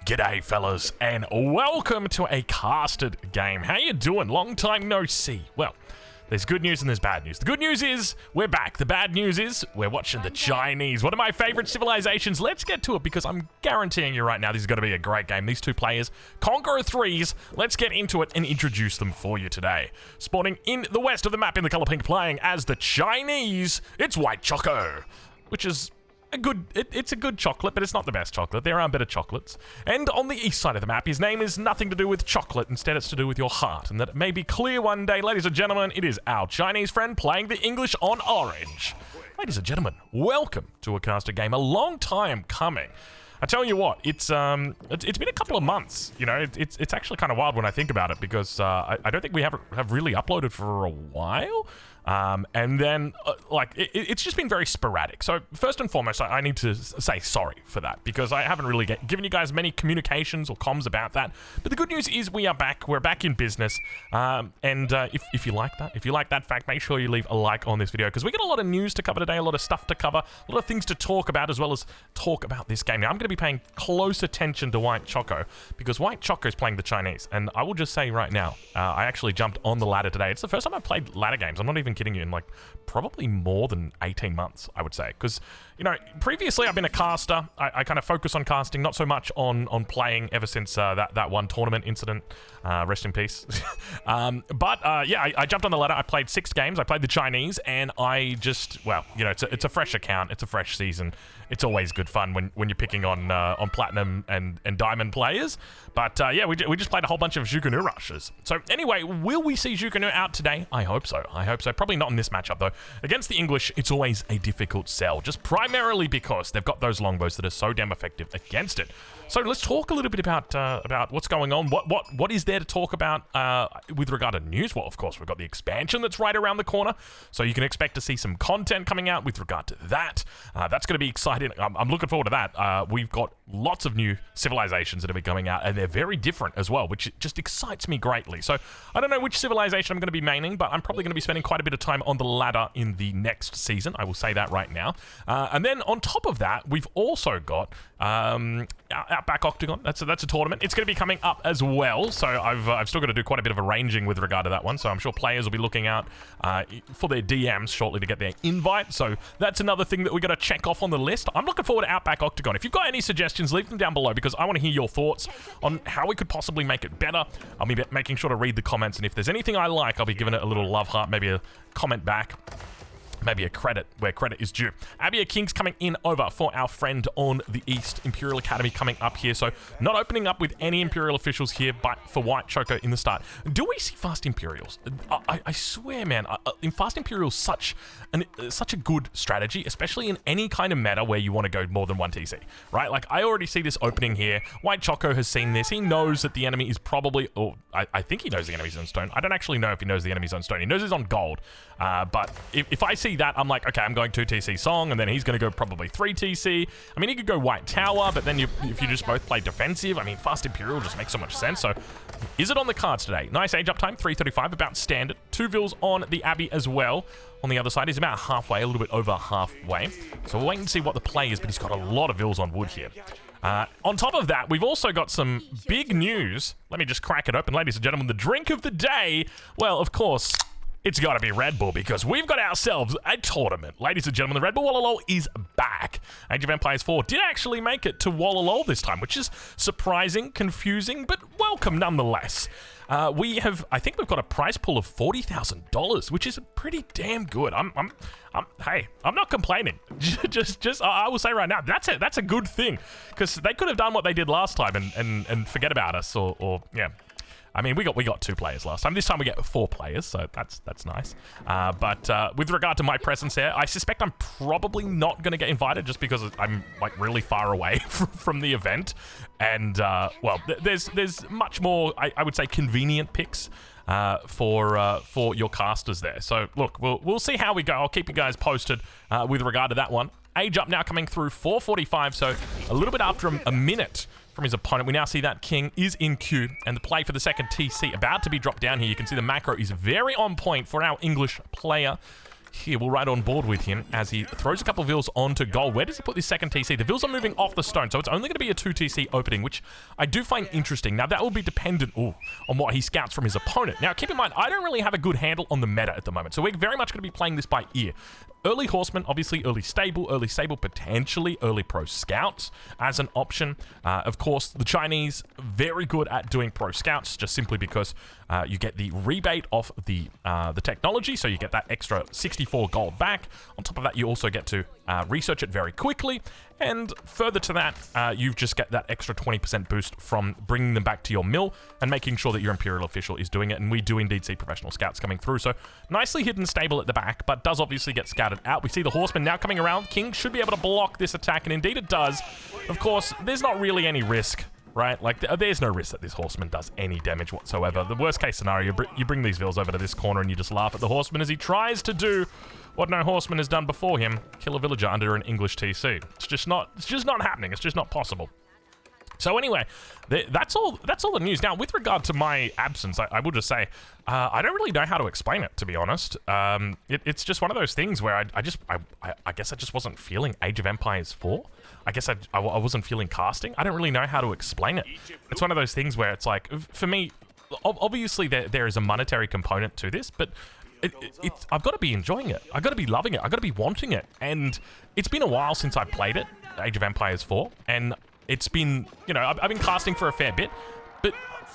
G'day fellas, and welcome to a casted game. How you doing? Long time no see. Well, there's good news and there's bad news. The good news is we're back. The bad news is we're watching the Chinese, one of my favorite civilizations. Let's get to it because I'm guaranteeing you right now this is going to be a great game. These two players, Conqueror 3s. Let's get into it and introduce them for you today. Spawning in the west of the map in the color pink, playing as the Chinese, it's White Choco, which is it's a good chocolate, but it's not the best chocolate. There are better chocolates. And on the east side of the map, his name is nothing to do with chocolate. Instead, it's to do with your heart. And that it may be clear one day, ladies and gentlemen, it is our Chinese friend playing the English on orange. Ladies and gentlemen, welcome to a caster game. A long time coming. I tell you what, it's been a couple of months. You know, it's actually kind of wild when I think about it because I don't think we have really uploaded for a while. And then, it's just been very sporadic. So, first and foremost, I need to say sorry for that, because I haven't really given you guys many communications or comms about that. But the good news is we are back. We're back in business. If you like that fact, make sure you leave a like on this video, because we got a lot of news to cover today, a lot of stuff to cover, a lot of things to talk about, as well as talk about this game. Now, I'm going to be paying close attention to White Choco, because White Choco is playing the Chinese. And I will just say right now, I actually jumped on the ladder today. It's the first time I've played ladder games. I'm not even kidding you, in like probably more than 18 months, I would say, because you know, previously I've been a caster. I kind of focus on casting, not so much on playing ever since that one tournament incident. Rest in peace. Yeah, I jumped on the ladder. I played 6 games. I played the Chinese, and I just, well, you know, it's a fresh account. It's a fresh season. It's always good fun when you're picking on platinum and diamond players. But yeah, we just played a whole bunch of Zhuge rushes. So anyway, will we see Zhuge out today? I hope so. I hope so. Probably not in this matchup though. Against the English, it's always a difficult sell, just primarily because they've got those longbows that are so damn effective against it. So let's talk a little bit about what's going on. What is there to talk about with regard to news? Well, of course, we've got the expansion that's right around the corner, so you can expect to see some content coming out with regard to that. That's going to be exciting. I'm looking forward to that. We've got lots of new civilizations that are coming out, and they're very different as well, which just excites me greatly. So I don't know which civilization I'm going to be maining, but I'm probably going to be spending quite a bit of time on the ladder in the next season. I will say that right now. And then on top of that, we've also got Outback Octagon. That's a tournament. It's going to be coming up as well, so I've still got to do quite a bit of arranging with regard to that one, so I'm sure players will be looking out for their DMs shortly to get their invite. So that's another thing that we got to check off on the list. I'm looking forward to Outback Octagon. If you've got any suggestions, leave them down below, because I want to hear your thoughts on how we could possibly make it better. I'll be making sure to read the comments, and if there's anything I like, I'll be giving it a little love heart, maybe a comment back. Maybe a credit where credit is due. Abia King's coming in over for our friend on the East. Imperial Academy coming up here. So not opening up with any Imperial officials here, but for White Choco in the start. Do we see Fast Imperials? I swear, man, in Fast Imperials, such a good strategy, especially in any kind of meta where you want to go more than one TC, right? Like, I already see this opening here. White Choco has seen this. He knows that the enemy is probably, or I think he knows the enemy's on stone. I don't actually know if he knows the enemy's on stone. He knows he's on gold. But if I see that, I'm like, okay, I'm going 2 TC Song, and then he's going to go probably 3 TC. I mean, he could go White Tower, but then if you just both play defensive, I mean, Fast Imperial just makes so much sense. So is it on the cards today? Nice age up time, 335, about standard. 2 Vils on the Abbey as well. On the other side, he's about halfway, a little bit over halfway. So we'll wait and see what the play is, but he's got a lot of Vils on wood here. On top of that, we've also got some big news. Let me just crack it open, ladies and gentlemen. The drink of the day, well, of course, it's got to be Red Bull, because we've got ourselves a tournament. Ladies and gentlemen, the Red Bull Wallalol is back. Age of Empires 4 did actually make it to Wallalol this time, which is surprising, confusing, but welcome nonetheless. I think we've got a prize pool of $40,000, which is pretty damn good. Hey, I'm not complaining. I will say right now, that's a good thing, because they could have done what they did last time and forget about us, or yeah. I mean, we got 2 players last time. This time we get 4 players, so that's nice. But with regard to my presence here, I suspect I'm probably not going to get invited, just because I'm like really far away from the event. And well, there's much more, I would say, convenient picks for your casters there. So look, we'll see how we go. I'll keep you guys posted with regard to that one. Age up now coming through 4:45, so a little bit after a minute from his opponent. We now see that King is in queue, and the play for the second TC about to be dropped down here. You can see the macro is very on point for our English player. here. We're right on board with him as he throws a couple of vills onto gold. Where does he put this second TC? The vills are moving off the stone, so it's only going to be a 2 TC opening, which I do find interesting. Now, that will be dependent on what he scouts from his opponent. Now, keep in mind, I don't really have a good handle on the meta at the moment, so we're very much going to be playing this by ear. Early Horsemen, obviously early Stable, potentially early Pro Scouts as an option. Of course, the Chinese, very good at doing Pro Scouts, just simply because you get the rebate off the technology, so you get that extra 64 gold back. On top of that, you also get to research it very quickly, and further to that, you just get that extra 20% boost from bringing them back to your mill and making sure that your Imperial official is doing it, and we do indeed see professional scouts coming through. So nicely hidden stable at the back, but does obviously get scouted out. We see the Horseman now coming around. King should be able to block this attack, and indeed it does. Of course, there's not really any risk, right? Like, there's no risk that this Horseman does any damage whatsoever. The worst case scenario, you bring these vills over to this corner and you just laugh at the Horseman as he tries to do what no Horseman has done before him, kill a villager under an English TC. It's just not happening. It's just not possible. So anyway, that's all the news. Now, with regard to my absence, I will just say, I don't really know how to explain it, to be honest. It's just one of those things where I guess I just wasn't feeling Age of Empires 4. I guess I wasn't feeling casting. I don't really know how to explain it. It's one of those things where it's like, for me, obviously there is a monetary component to this, but I've got to be enjoying it. I've got to be loving it. I've got to be wanting it. And it's been a while since I played it, Age of Empires 4, and it's been, you know, I've been casting for a fair bit, but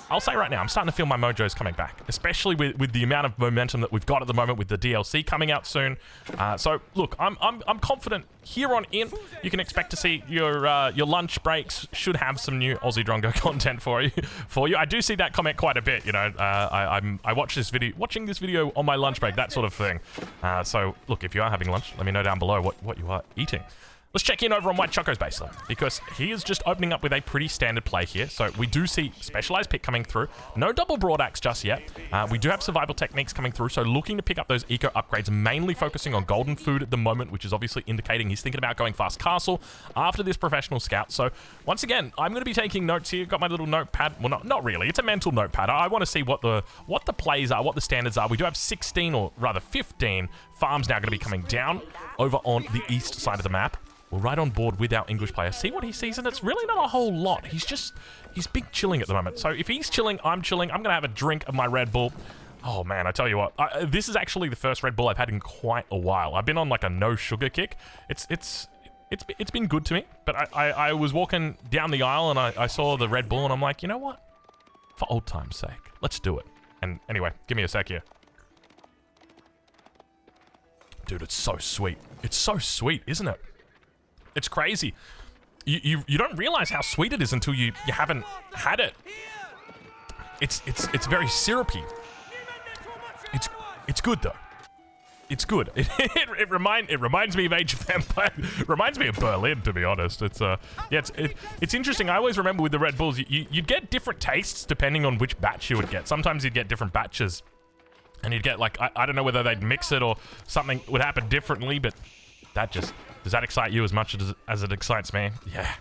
I'll say right now, I'm starting to feel my mojo's coming back, especially with the amount of momentum that we've got at the moment with the DLC coming out soon. So look, I'm confident here on in. You can expect to see your lunch breaks should have some new Aussie Drongo content for you. I do see that comment quite a bit. You know, I watch watching this video on my lunch break, that sort of thing. So look, if you are having lunch, let me know down below what you are eating. Let's check in over on White Choco's base though, because he is just opening up with a pretty standard play here. So we do see Specialized Pick coming through. No double Broadaxe just yet. We do have Survival Techniques coming through, so looking to pick up those eco upgrades, mainly focusing on Golden Food at the moment, which is obviously indicating he's thinking about going Fast Castle after this Professional Scout. So once again, I'm going to be taking notes here. Got my little notepad. Well, not really. It's a mental notepad. I want to see what the plays are, what the standards are. We do have 16, or rather 15, farms now going to be coming down over on the east side of the map. We're right on board with our English player. See what he sees, and it's really not a whole lot. He's big chilling at the moment. So if he's chilling, I'm chilling. I'm going to have a drink of my Red Bull. Oh, man, I tell you what. This is actually the first Red Bull I've had in quite a while. I've been on, like, a no-sugar kick. It's been good to me, but I was walking down the aisle, and I saw the Red Bull, and I'm like, you know what? For old time's sake, let's do it. And anyway, give me a sec here. Dude, it's so sweet. It's so sweet, isn't it? It's crazy. You don't realize how sweet it is until you haven't had it. It's very syrupy. It's good though. It's good. It reminds me of Age of Empires. It reminds me of Berlin, to be honest. It's interesting. I always remember with the Red Bulls, you'd get different tastes depending on which batch you would get. Sometimes you'd get different batches, and you'd get like I don't know whether they'd mix it or something would happen differently, but that just. Does that excite you as much as it excites me? Yeah.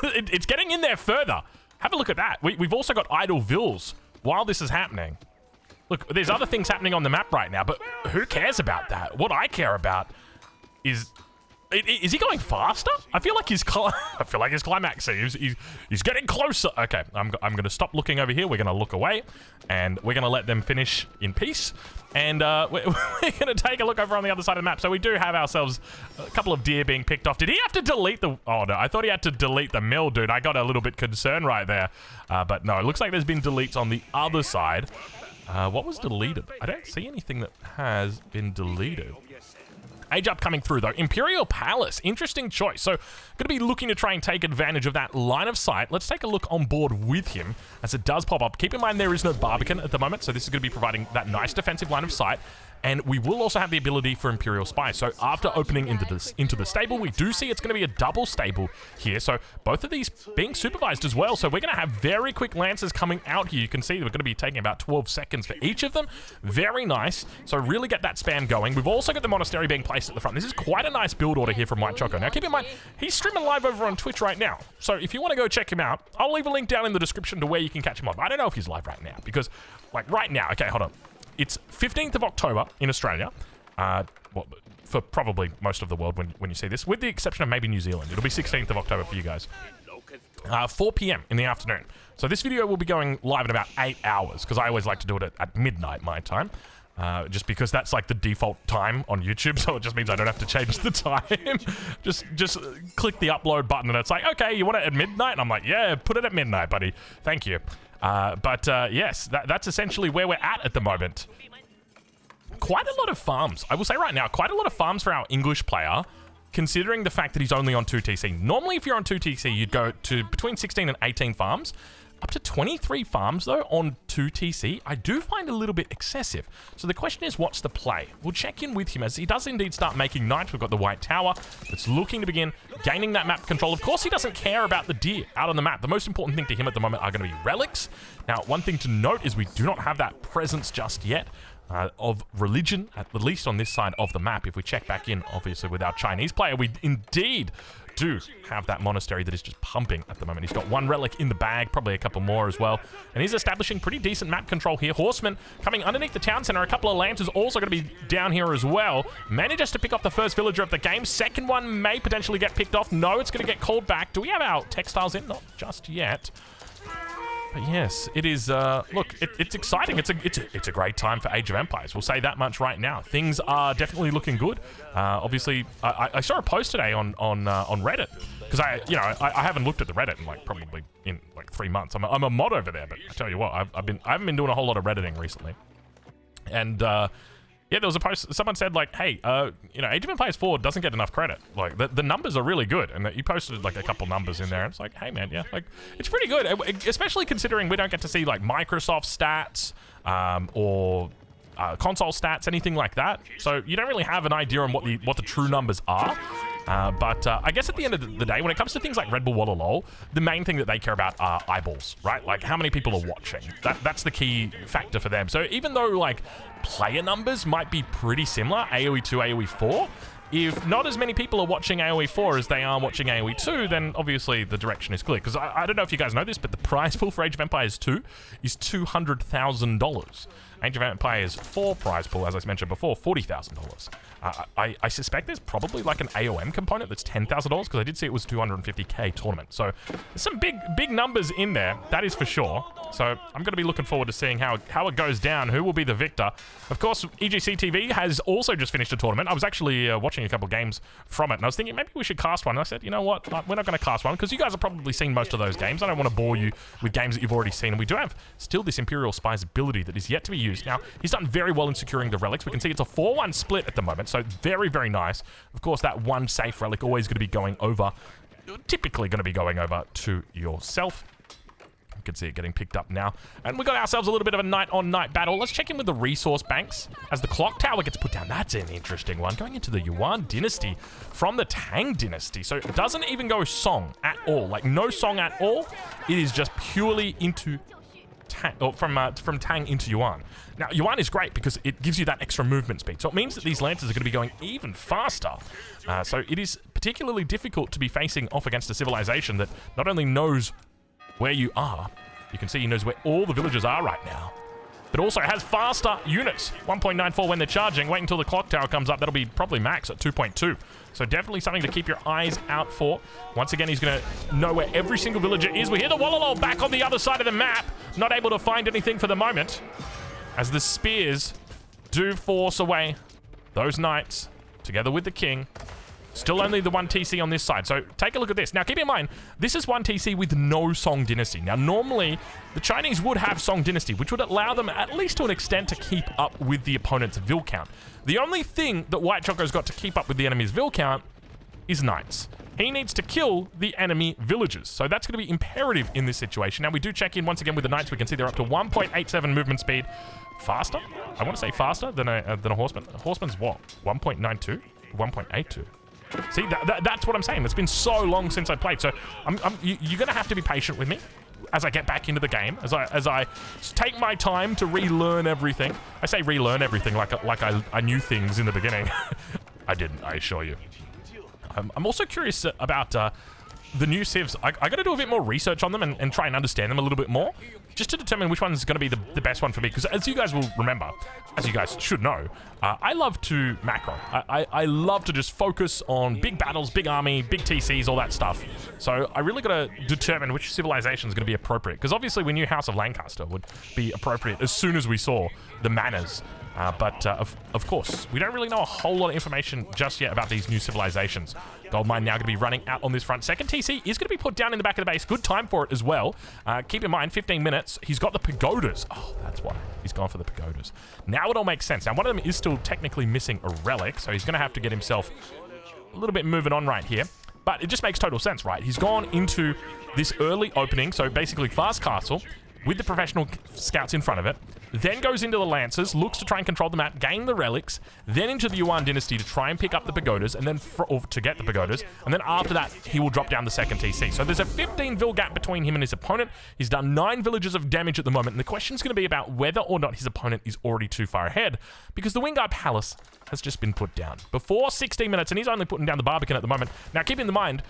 It's getting in there further. Have a look at that. We've also got idle vills while this is happening. Look, there's other things happening on the map right now, but who cares about that? What I care about is he going faster? I feel like he's climaxing. He's getting closer. Okay, I'm going to stop looking over here. We're going to look away, and we're going to let them finish in peace. And we're going to take a look over on the other side of the map. So we do have ourselves a couple of deer being picked off. Did he have to delete the... Oh, no. I thought he had to delete the mill, dude. I got a little bit concerned right there. But no, it looks like there's been deletes on the other side. What was deleted? I don't see anything that has been deleted. Age up coming through, though. Imperial Palace. Interesting choice. So, going to be looking to try and take advantage of that line of sight. Let's take a look on board with him as it does pop up. Keep in mind, there is no Barbican at the moment, so this is going to be providing that nice defensive line of sight. And we will also have the ability for Imperial Spy. So after opening into the stable, we do see it's going to be a double stable here. So both of these being supervised as well. So we're going to have very quick lances coming out here. You can see we're going to be taking about 12 seconds for each of them. Very nice. So really get that spam going. We've also got the monastery being placed at the front. This is quite a nice build order here from White Choco. Now keep in mind, he's streaming live over on Twitch right now. So if you want to go check him out, I'll leave a link down in the description to where you can catch him up. I don't know if he's live right now because, like right now, okay, hold on. It's 15th of October in Australia. well, for probably most of the world when you see this, with the exception of maybe New Zealand. It'll be 16th of October for you guys. 4 p.m. in the afternoon. So this video will be going live in about 8 hours, because I always like to do it at midnight my time. Just because that's like the default time on YouTube, so it just means I don't have to change the time. just click the upload button and it's like, okay, you want it at midnight? And I'm like, yeah, put it at midnight, buddy. Thank you. Yes, that's essentially where we're at the moment. Quite a lot of farms. I will say right now, quite a lot of farms for our English player, considering the fact that he's only on 2TC. Normally, if you're on 2TC, you'd go to between 16 and 18 farms. Up to 23 farms, though, on 2TC, I do find a little bit excessive. So the question is, what's the play? We'll check in with him as he does indeed start making knights. We've got the White Tower that's looking to begin gaining that map control. Of course, he doesn't care about the deer out on the map. The most important thing to him at the moment are going to be relics. Now, one thing to note is we do not have that presence just yet of religion, at least on this side of the map. If we check back in, obviously, with our Chinese player, we indeed do have that monastery that is just pumping at the moment. He's got one relic in the bag, probably a couple more as well. And he's establishing pretty decent map control here. Horsemen coming underneath the town center. A couple of lancers also going to be down here as well. Manages to pick off the first villager of the game. Second one may potentially get picked off. No, it's going to get called back. Do we have our textiles in? Not just yet. But yes, it is, look, it's exciting. It's a great time for Age of Empires. We'll say that much right now. Things are definitely looking good. Obviously, I saw a post today on Reddit, because I haven't looked at the Reddit in probably in 3 months. I'm a mod over there, but I tell you what, I haven't been doing a whole lot of Redditing recently. And yeah, there was a post, someone said hey, Age of Empires 4 doesn't get enough credit. The numbers are really good, and you posted a couple numbers in there, and it's like, hey man, yeah, it's pretty good, especially considering we don't get to see Microsoft stats, or console stats, anything like that. So you don't really have an idea on what the true numbers are. But I guess at the end of the day, when it comes to things like Red Bull Walla Lol, the main thing that they care about are eyeballs, right? How many people are watching. That's the key factor for them. So even though player numbers might be pretty similar, AoE 2, AoE 4, if not as many people are watching AoE 4 as they are watching AoE 2, then obviously the direction is clear. Because I don't know if you guys know this, but the prize pool for Age of Empires 2 is $200,000. Age of Empires 4 prize pool, as I mentioned before, $40,000. I suspect there's probably an AOM component that's $10,000, because I did see it was 250k tournament. So there's some big numbers in there, that is for sure. So I'm going to be looking forward to seeing how it goes down, who will be the victor. Of course, EGC TV has also just finished a tournament. I was actually watching a couple games from it, and I was thinking maybe we should cast one. And I said, you know what, we're not going to cast one, because you guys have probably seen most of those games. I don't want to bore you with games that you've already seen, and we do have still this Imperial Spy's ability that is yet to be used. Now, he's done very well in securing the relics. We can see it's a 4-1 split at the moment, so very, very nice. Of course, that one safe relic always going to be going over, typically going to be going over to yourself. You can see it getting picked up now. And we got ourselves a little bit of a night-on-night battle. Let's check in with the resource banks as the clock tower gets put down. That's an interesting one. Going into the Yuan dynasty from the Tang dynasty. So it doesn't even go Song at all. No Song at all. It is just purely into Tang, or from Tang into Yuan. Now, Yuan is great because it gives you that extra movement speed. So it means that these lancers are going to be going even faster. So it is particularly difficult to be facing off against a civilization that not only knows where you are, you can see he knows where all the villagers are right now, but also has faster units. 1.94 when they're charging. Wait until the clock tower comes up. That'll be probably max at 2.2. So definitely something to keep your eyes out for. Once again, he's going to know where every single villager is. We hear the Wallalol back on the other side of the map. Not able to find anything for the moment, as the spears do force away those knights together with the king. Still only the 1 TC on this side. So take a look at this. Now, keep in mind, this is 1 TC with no Song Dynasty. Now, normally, the Chinese would have Song Dynasty, which would allow them, at least to an extent, to keep up with the opponent's Vil count. The only thing that White Choco's got to keep up with the enemy's Vil count is knights. He needs to kill the enemy villagers. So that's going to be imperative in this situation. Now, we do check in once again with the knights. We can see they're up to 1.87 movement speed. Faster? I want to say faster than a horseman. A horseman's what? 1.92? 1.82? See, that's what I'm saying. It's been so long since I played. So you're going to have to be patient with me as I get back into the game, as I take my time to relearn everything. I say relearn everything like I knew things in the beginning. I didn't, I assure you. I'm also curious about the new civs, I got to do a bit more research on them and try and understand them a little bit more, just to determine which one's going to be the best one for me. Because as you guys will remember, as you guys should know, I love to macro. I love to just focus on big battles, big army, big TCs, all that stuff. So I really got to determine which civilization is going to be appropriate. Because obviously we knew House of Lancaster would be appropriate as soon as we saw the manners. But of course, we don't really know a whole lot of information just yet about these new civilizations. Goldmine now going to be running out on this front. Second TC is going to be put down in the back of the base. Good time for it as well. Keep in mind, 15 minutes. He's got the pagodas. Oh, that's why. He's gone for the pagodas. Now it all makes sense. Now, one of them is still technically missing a relic, so he's going to have to get himself a little bit moving on right here. But it just makes total sense, right? He's gone into this early opening, so basically fast castle, with the professional scouts in front of it, then goes into the Lancers, looks to try and control the map, gain the relics, then into the Yuan dynasty to try and pick up the pagodas, and then to get the pagodas, and then after that, he will drop down the second TC. So there's a 15 vil gap between him and his opponent. He's done 9 villages of damage at the moment, and the question's going to be about whether or not his opponent is already too far ahead, because the Wingard Palace has just been put down before 16 minutes, and he's only putting down the Barbican at the moment. Now, keep in mind,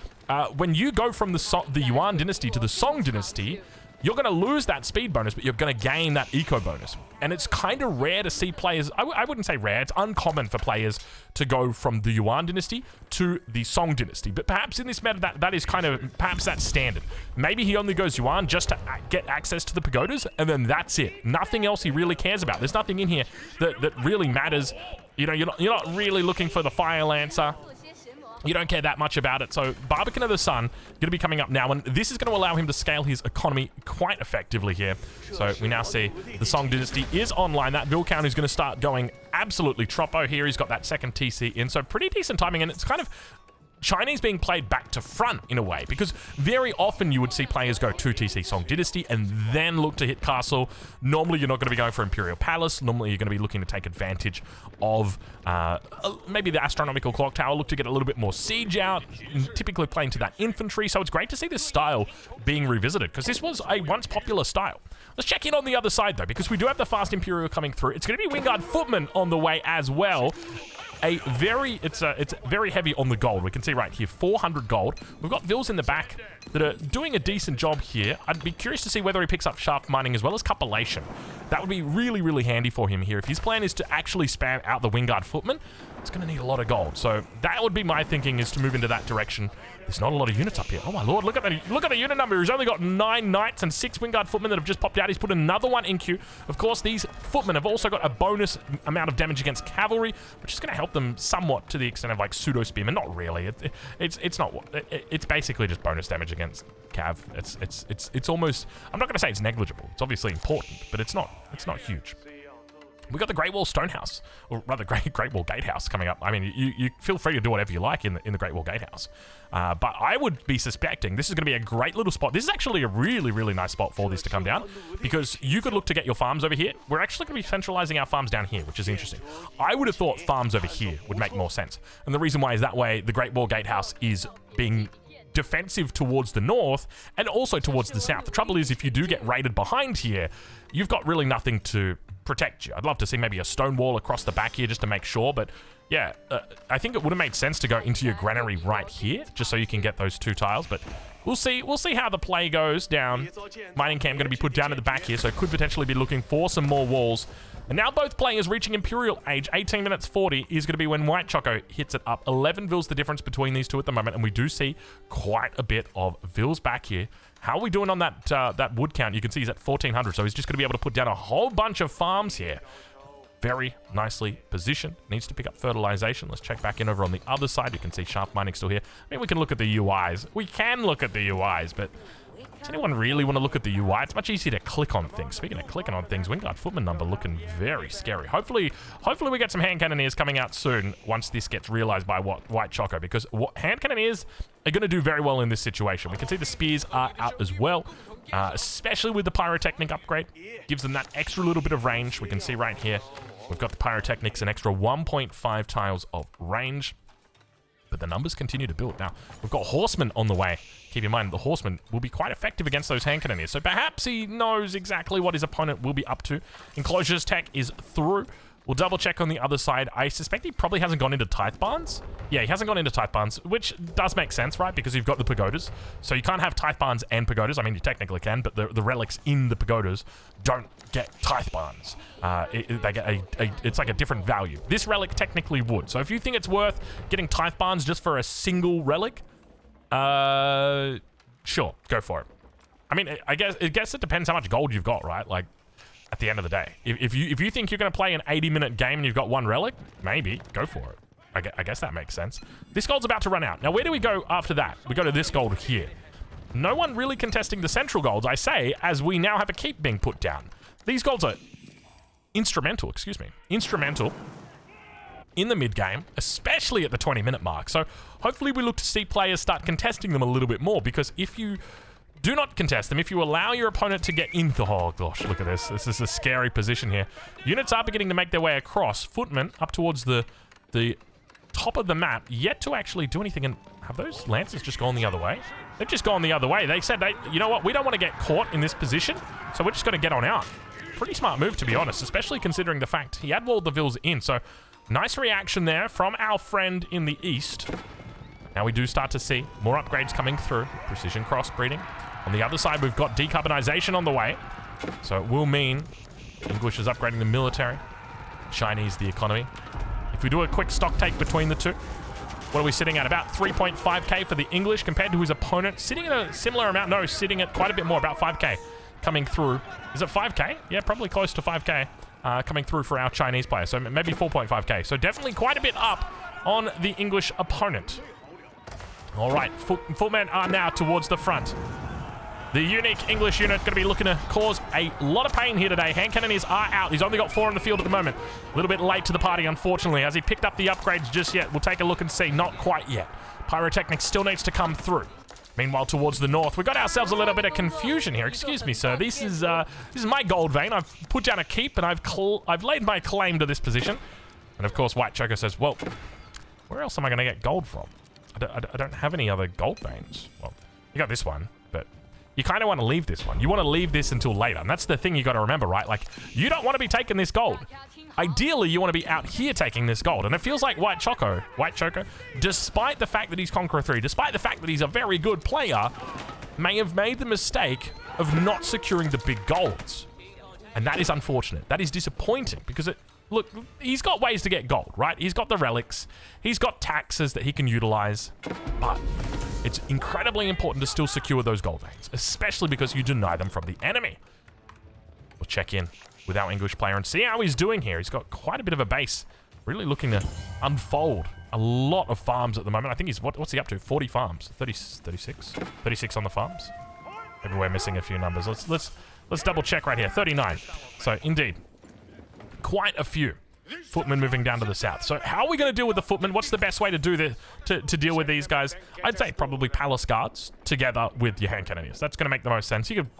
when you go from the Yuan dynasty to the Song dynasty, you're going to lose that speed bonus, but you're going to gain that eco bonus. And it's kind of rare to see players, I wouldn't say rare, it's uncommon for players to go from the Yuan dynasty to the Song dynasty. But perhaps in this meta, that is kind of, perhaps that's standard. Maybe he only goes Yuan just to get access to the pagodas, and then that's it. Nothing else he really cares about. There's nothing in here that really matters. You know, you're not really looking for the Fire Lancer. You don't care that much about it. So Barbican of the Sun going to be coming up now, and this is going to allow him to scale his economy quite effectively here. So we now see the Song dynasty is online. That vil count is going to start going absolutely troppo here. He's got that second TC in, so pretty decent timing, and it's kind of Chinese being played back to front in a way, because very often you would see players go 2 TC Song Dynasty and then look to hit Castle. Normally you're not going to be going for Imperial Palace. Normally you're going to be looking to take advantage of maybe the Astronomical Clock Tower, look to get a little bit more siege out, typically playing to that infantry. So it's great to see this style being revisited, because this was a once popular style. Let's check in on the other side though, because we do have the Fast Imperial coming through. It's going to be Wingard Footman on the way as well. It's very heavy on the gold. We can see right here, 400 gold. We've got Vils in the back that are doing a decent job here. I'd be curious to see whether he picks up shaft mining as well as cupellation. That would be really, really handy for him here. If his plan is to actually spam out the Wingard Footman, it's going to need a lot of gold. So that would be my thinking, is to move into that direction. There's not a lot of units up here. Oh my lord, look at the unit number. He's only got 9 knights and 6 Wingard Footmen that have just popped out. He's put another one in queue. Of course, these footmen have also got a bonus amount of damage against cavalry, which is going to help them somewhat to the extent of like pseudo spearmen. Not really. It's basically just bonus damage against cav. It's almost, I'm not going to say it's negligible. It's obviously important, but it's not huge. We got the Great Wall Stonehouse, or rather Great Wall Gatehouse coming up. I mean, you feel free to do whatever you like in the Great Wall Gatehouse. But I would be suspecting this is going to be a great little spot. This is actually a really, really nice spot for this to come down, because you could look to get your farms over here. We're actually going to be centralizing our farms down here, which is interesting. I would have thought farms over here would make more sense. And the reason why is that way the Great Wall Gatehouse is being defensive towards the north and also towards the south. The trouble is, if you do get raided behind here, you've got really nothing to protect you. I'd love to see maybe a stone wall across the back here just to make sure, but yeah, I think it would have made sense to go into your granary right here just so you can get those 2 tiles, but we'll see how the play goes down. Mining camp going to be put down at the back here, so could potentially be looking for some more walls. And now both players reaching Imperial Age. 18 minutes 40 is going to be when White Choco hits it up. 11 Vils the difference between these two at the moment, and we do see quite a bit of Vils back here. How are we doing on that wood count? You can see he's at 1,400, so he's just going to be able to put down a whole bunch of farms here. Very nicely positioned. Needs to pick up fertilization. Let's check back in over on the other side. You can see shaft mining still here. I mean, we can look at the UIs. We can look at the UIs, but does anyone really want to look at the UI? It's much easier to click on things. Speaking of clicking on things, Wingard Footman number looking very scary. Hopefully we get some hand cannoneers coming out soon once this gets realized by White Choco, because hand cannoneers are going to do very well in this situation. We can see the spears are out as well, especially with the pyrotechnic upgrade. Gives them that extra little bit of range. We can see right here, we've got the pyrotechnics, an extra 1.5 tiles of range. But the numbers continue to build. Now, we've got horsemen on the way. Keep in mind, the horsemen will be quite effective against those hand cannoneers. So perhaps he knows exactly what his opponent will be up to. Enclosures tech is through. We'll double check on the other side. I suspect he probably hasn't gone into Tithe Barns. Yeah, he hasn't gone into Tithe Barns, which does make sense, right? Because you've got the pagodas. So you can't have Tithe Barns and pagodas. I mean, you technically can, but the relics in the pagodas don't get Tithe Barns. They get it's like a different value. This relic technically would. So if you think it's worth getting Tithe Barns just for a single relic, sure, go for it. I mean, I guess it depends how much gold you've got, right? Like, at the end of the day, if you think you're going to play an 80-minute game and you've got one relic, maybe go for it. I guess that makes sense. This gold's about to run out. Now, where do we go after that? We go to this gold here. No one really contesting the central golds, I say, as we now have a keep being put down. These golds are instrumental in the mid-game, especially at the 20-minute mark. So hopefully we look to see players start contesting them a little bit more, because if you do not contest them, if you allow your opponent to get in the... Oh, gosh, look at this. This is a scary position here. Units are beginning to make their way across. Footmen up towards the top of the map, yet to actually do anything. And have those lancers just gone the other way? They've just gone the other way. They said, you know what? We don't want to get caught in this position, so we're just going to get on out. Pretty smart move, to be honest, especially considering the fact he had walled the vills in. So nice reaction there from our friend in the east. Now we do start to see more upgrades coming through. Precision crossbreeding. On the other side, we've got decarbonization on the way. So it will mean English is upgrading the military, Chinese the economy. If we do a quick stock take between the two, what are we sitting at? About 3.5k for the English compared to his opponent. Sitting at a similar amount. No, sitting at quite a bit more, about 5k coming through. Is it 5k? Yeah, probably close to 5k coming through for our Chinese player. So maybe 4.5k. So definitely quite a bit up on the English opponent. All right, footmen are now towards the front. The unique English unit going to be looking to cause a lot of pain here today. Hand cannoniers are out. He's only got 4 on the field at the moment. A little bit late to the party, unfortunately. Has he picked up the upgrades just yet? We'll take a look and see. Not quite yet. Pyrotechnics still needs to come through. Meanwhile, towards the north, we got ourselves a little bit of confusion here. Excuse me, sir. This is my gold vein. I've put down a keep, and I've laid my claim to this position. And of course, White Choker says, well, where else am I going to get gold from? I don't have any other gold veins. Well, you got this one, but you kind of want to leave this one. You want to leave this until later. And that's the thing you got to remember, right? Like, you don't want to be taking this gold. Ideally, you want to be out here taking this gold. And it feels like White Choco, despite the fact that he's Conqueror 3, despite the fact that he's a very good player, may have made the mistake of not securing the big golds. And that is unfortunate. That is disappointing because look, he's got ways to get gold, right? He's got the relics. He's got taxes that he can utilize. But it's incredibly important to still secure those gold veins, especially because you deny them from the enemy. We'll check in with our English player and see how he's doing here. He's got quite a bit of a base. Really looking to unfold a lot of farms at the moment. I think he's, what's he up to? 40 farms. 36? 36 on the farms. Maybe we're missing a few numbers. Let's double check right here. 39. So indeed, quite a few footmen moving down to the south. So how are we going to deal with the footmen? What's the best way to do to deal with these guys? I'd say probably palace guards together with your hand cannoneers. That's going to make the most sense. You could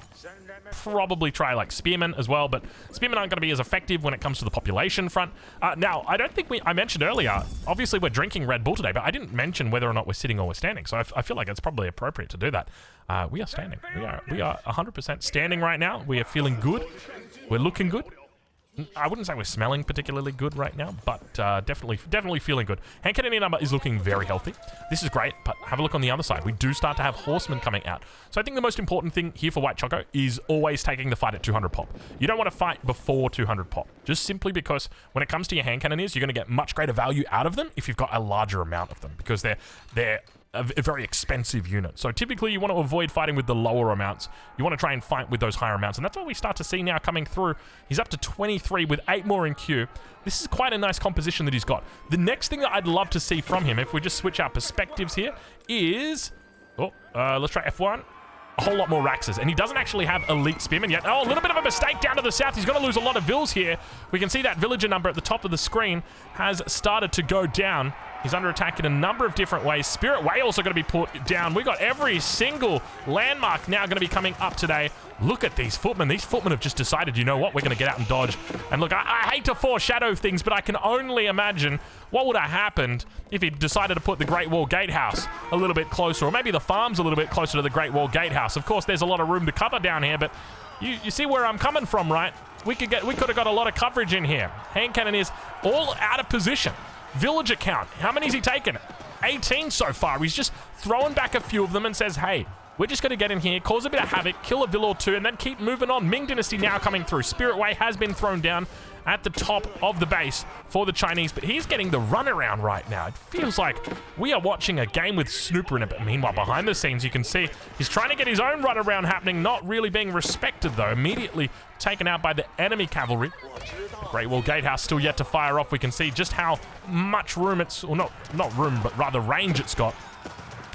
probably try like spearmen as well, but spearmen aren't going to be as effective when it comes to the population front. Now, I don't think I mentioned earlier, obviously we're drinking Red Bull today, but I didn't mention whether or not we're sitting or we're standing. So I feel like it's probably appropriate to do that. We are standing. We are 100% standing right now. We are feeling good. We're looking good. I wouldn't say we're smelling particularly good right now, but definitely feeling good. Hand cannoneer number is looking very healthy. This is great, but have a look on the other side. We do start to have horsemen coming out. So I think the most important thing here for White Choco is always taking the fight at 200 pop. You don't want to fight before 200 pop, just simply because when it comes to your hand cannoneers, you're going to get much greater value out of them if you've got a larger amount of them, because they're a very expensive unit. So typically you want to avoid fighting with the lower amounts. You want to try and fight with those higher amounts. And that's what we start to see now coming through. He's up to 23 with 8 more in queue. This is quite a nice composition that he's got. The next thing that I'd love to see from him, if we just switch our perspectives here, is... let's try F1. A whole lot more Raxes. And he doesn't actually have elite spearmen yet. Oh, a little bit of a mistake down to the south. He's going to lose a lot of vills here. We can see that villager number at the top of the screen has started to go down. He's under attack in a number of different ways. Spirit Way also going to be put down. We got every single landmark now going to be coming up today. Look at these footmen. These footmen have just decided, you know what, we're going to get out and dodge. And look, I hate to foreshadow things, but I can only imagine what would have happened if he decided to put the Great Wall Gatehouse a little bit closer, or maybe the farms a little bit closer to the Great Wall Gatehouse. gatehouse. Of course, there's a lot of room to cover down here, but you see where I'm coming from, right? We could have got a lot of coverage in here. Hand cannoneers all out of position. Villager count. How many has he taken? 18 so far. He's just throwing back a few of them and says, hey, we're just going to get in here, cause a bit of havoc, kill a villa or two, and then keep moving on. Ming Dynasty now coming through. Spirit Way has been thrown down at the top of the base for the Chinese, but he's getting the runaround right now. It feels like we are watching a game with Snooper in it, but meanwhile, behind the scenes, you can see he's trying to get his own runaround happening, not really being respected, though. Immediately taken out by the enemy cavalry. The Great Wall Gatehouse still yet to fire off. We can see just how much room it's, or not room, but rather range it's got.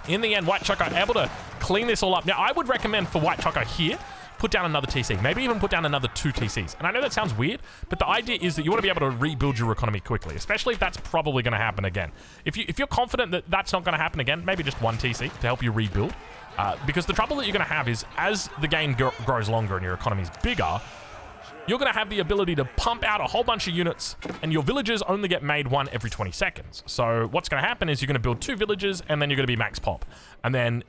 In the end, White Choco able to clean this all up. Now, I would recommend for White Choco here, put down another TC, maybe even put down another 2 TCs. And I know that sounds weird, but the idea is that you want to be able to rebuild your economy quickly, especially if that's probably going to happen again. If you're confident that that's not going to happen again, maybe just 1 TC to help you rebuild. Because the trouble that you're going to have is as the game grows longer and your economy's bigger, you're going to have the ability to pump out a whole bunch of units, and your villages only get made 1 every 20 seconds. So what's going to happen is you're going to build 2 villages, and then you're going to be max pop. And then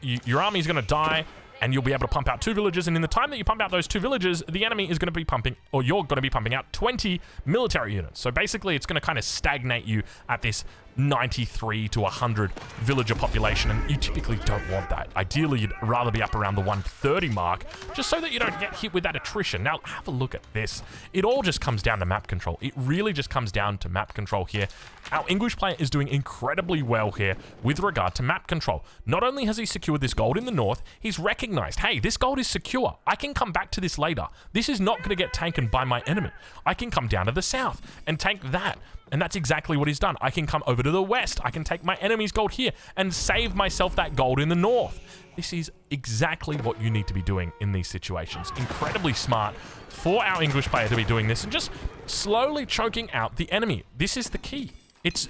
your army is going to die, and you'll be able to pump out 2 villages, and in the time that you pump out those 2 villages, the enemy is going to be pumping, or you're going to be pumping out 20 military units. So basically, it's going to kind of stagnate you at this 93 to 100 villager population, and you typically don't want that. Ideally, you'd rather be up around the 130 mark, just so that you don't get hit with that attrition. Now, have a look at this. It all just comes down to map control. It really just comes down to map control here. Our English player is doing incredibly well here with regard to map control. Not only has he secured this gold in the north, he's recognized, hey, this gold is secure. I can come back to this later. This is not going to get taken by my enemy. I can come down to the south and take that. And that's exactly what he's done. I can come over to the west. I can take my enemy's gold here and save myself that gold in the north. This is exactly what you need to be doing in these situations. Incredibly smart for our English player to be doing this and just slowly choking out the enemy. This is the key. It's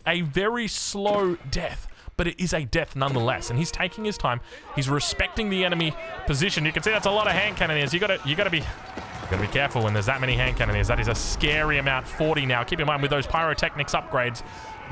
a very slow death, but it is a death nonetheless. And he's taking his time. He's respecting the enemy position. You can see that's a lot of hand cannoneers. You gotta be careful when there's that many hand cannoneers. That is a scary amount. 40 now. Keep in mind with those pyrotechnics upgrades,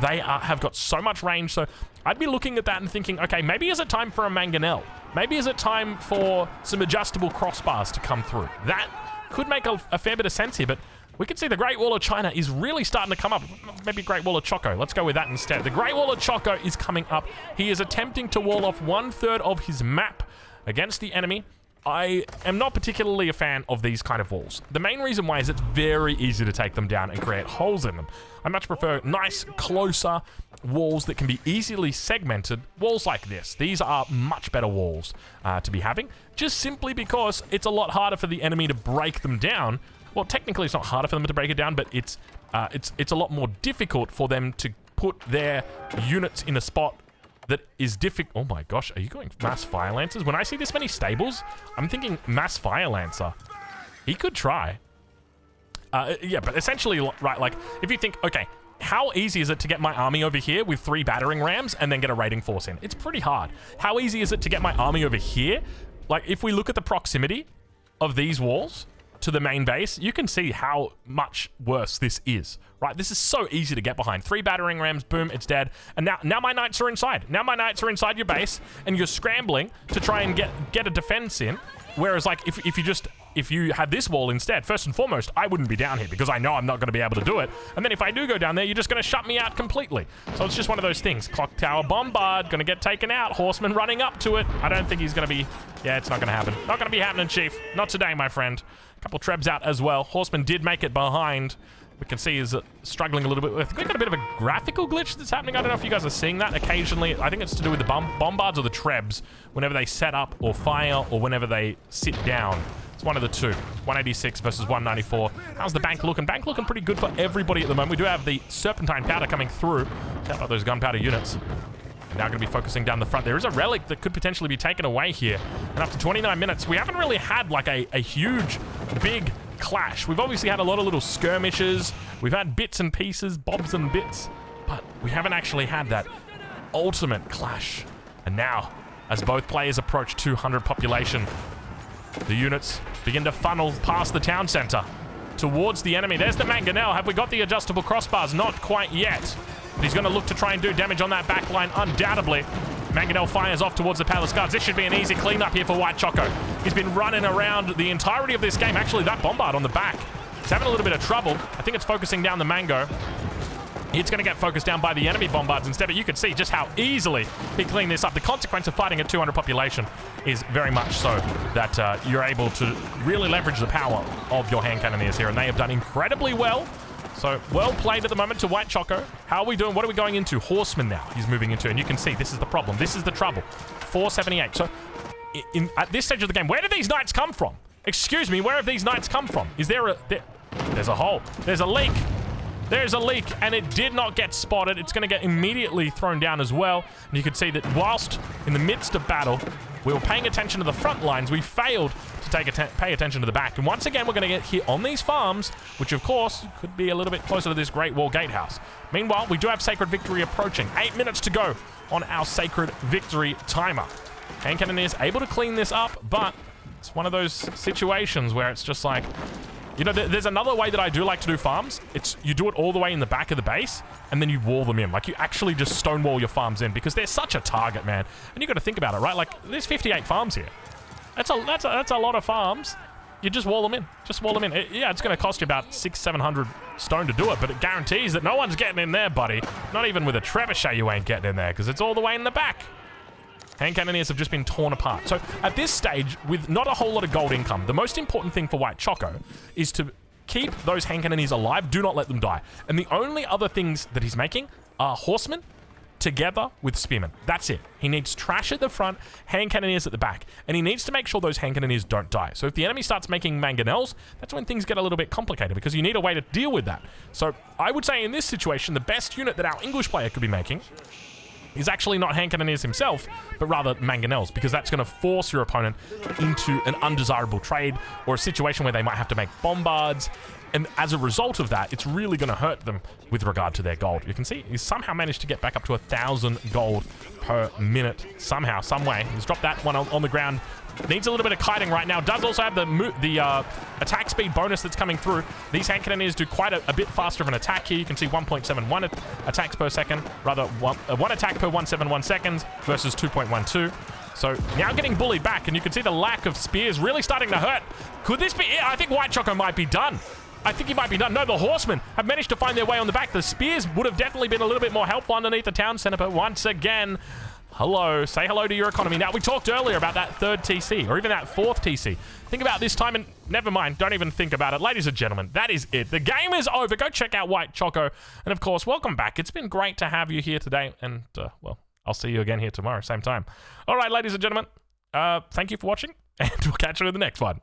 they have got so much range. So I'd be looking at that and thinking, okay, maybe is it time for a mangonel? Maybe is it time for some adjustable crossbars to come through? That could make a fair bit of sense here, but we can see the Great Wall of China is really starting to come up. Maybe Great Wall of Choco. Let's go with that instead. The Great Wall of Choco is coming up. He is attempting to wall off 1/3 of his map against the enemy. I am not particularly a fan of these kind of walls. The main reason why is it's very easy to take them down and create holes in them. I much prefer nice, closer walls that can be easily segmented. Walls like this. These are much better walls to be having, just simply because it's a lot harder for the enemy to break them down. Well, technically it's not harder for them to break it down, but it's a lot more difficult for them to put their units in a spot that is difficult. Oh my gosh, are you going mass fire lancers? When I see this many stables, I'm thinking mass fire lancer. He could try. Yeah, but essentially, right, like, if you think, okay, how easy is it to get my army over here with 3 battering rams and then get a raiding force in? It's pretty hard. How easy is it to get my army over here? Like, if we look at the proximity of these walls to the main base, you can see how much worse this is, right? This is so easy to get behind. 3 battering rams, boom, it's dead. And now my knights are inside. Now my knights are inside your base, and you're scrambling to try and get a defense in. Whereas, like, if you had this wall instead, first and foremost, I wouldn't be down here because I know I'm not going to be able to do it. And then if I do go down there, you're just going to shut me out completely. So it's just one of those things. Clock tower bombard, going to get taken out. Horseman running up to it. I don't think he's going to be... Yeah, it's not going to happen. Not going to be happening, Chief. Not today, my friend. A couple Trebs out as well. Horseman did make it behind. We can see he's struggling a little bit. I think we've got a bit of a graphical glitch that's happening. I don't know if you guys are seeing that. Occasionally, I think it's to do with the bombards or the Trebs. Whenever they set up or fire or whenever they sit down. It's one of the two. 186 versus 194. How's the bank looking? Bank looking pretty good for everybody at the moment. We do have the serpentine powder coming through. Check out those gunpowder units. Now going to be focusing down the front. There is a relic that could potentially be taken away here. And after 29 minutes, we haven't really had like a huge, big clash. We've obviously had a lot of little skirmishes. We've had bits and pieces, bobs and bits. But we haven't actually had that ultimate clash. And now, as both players approach 200 population, the units begin to funnel past the town center towards the enemy. There's the mangonel. Have we got the adjustable crossbars? Not quite yet. But he's going to look to try and do damage on that back line, undoubtedly. Mangonel fires off towards the Palace Guards. This should be an easy cleanup here for White Choco. He's been running around the entirety of this game. Actually, that bombard on the back, he's having a little bit of trouble. I think it's focusing down the Mango. It's going to get focused down by the enemy bombards instead, but you can see just how easily he cleaned this up. The consequence of fighting at 200 population is very much so that you're able to really leverage the power of your hand cannoneers here, and they have done incredibly well. So, well played at the moment to White Choco. How are we doing? What are we going into? Horsemen now he's moving into, and you can see this is the problem. This is the trouble. 478. So, at this stage of the game, where did these knights come from? Excuse me, where have these knights come from? Is there a... there's a hole. There's a leak. There's a leak, and it did not get spotted. It's going to get immediately thrown down as well. And you can see that whilst in the midst of battle, we were paying attention to the front lines. We failed to pay attention to the back. And once again, we're going to get hit on these farms, which of course could be a little bit closer to this Great Wall Gatehouse. Meanwhile, we do have Sacred Victory approaching. 8 minutes to go on our Sacred Victory timer. Hand Cannoneers able to clean this up, but it's one of those situations where it's just like... You know, there's another way that I do like to do farms. It's you do it all the way in the back of the base, and then you wall them in. Like, you actually just stonewall your farms in, because they're such a target, man. And you got to think about it, right? Like, there's 58 farms here. That's a lot of farms. You just wall them in. Just wall them in. Yeah, it's going to cost you about 600-700 stone to do it, but it guarantees that no one's getting in there, buddy. Not even with a trebuchet you ain't getting in there, because it's all the way in the back. Hand cannoneers have just been torn apart. So at this stage, with not a whole lot of gold income, the most important thing for White Choco is to keep those hand cannoneers alive. Do not let them die. And the only other things that he's making are horsemen together with spearmen. That's it. He needs trash at the front, hand cannoneers at the back, and he needs to make sure those hand cannoneers don't die. So if the enemy starts making mangonels, that's when things get a little bit complicated, because you need a way to deal with that. So I would say in this situation, the best unit that our English player could be making is actually not hand cannoneers himself, but rather mangonels, because that's going to force your opponent into an undesirable trade or a situation where they might have to make bombards. And as a result of that, it's really going to hurt them with regard to their gold. You can see he's somehow managed to get back up to 1,000 gold per minute. Somehow, some way. He's dropped that one on the ground. Needs a little bit of kiting right now. Does also have the attack speed bonus that's coming through. These hand cannoneers do quite a bit faster of an attack here. You can see 1.71 attacks per second. Rather, one attack per 171 seconds versus 2.12. So now getting bullied back, and you can see the lack of spears really starting to hurt. Could this be it? I think White Choco might be done. I think he might be done. No, the horsemen have managed to find their way on the back. The spears would have definitely been a little bit more helpful underneath the town center, but once again... Hello. Say hello to your economy. Now, we talked earlier about that third TC, or even that fourth TC. Think about this time, and never mind. Don't even think about it. Ladies and gentlemen, that is it. The game is over. Go check out White Choco. And, of course, welcome back. It's been great to have you here today. And, well, I'll see you again here tomorrow, same time. All right, ladies and gentlemen, thank you for watching, and we'll catch you in the next one.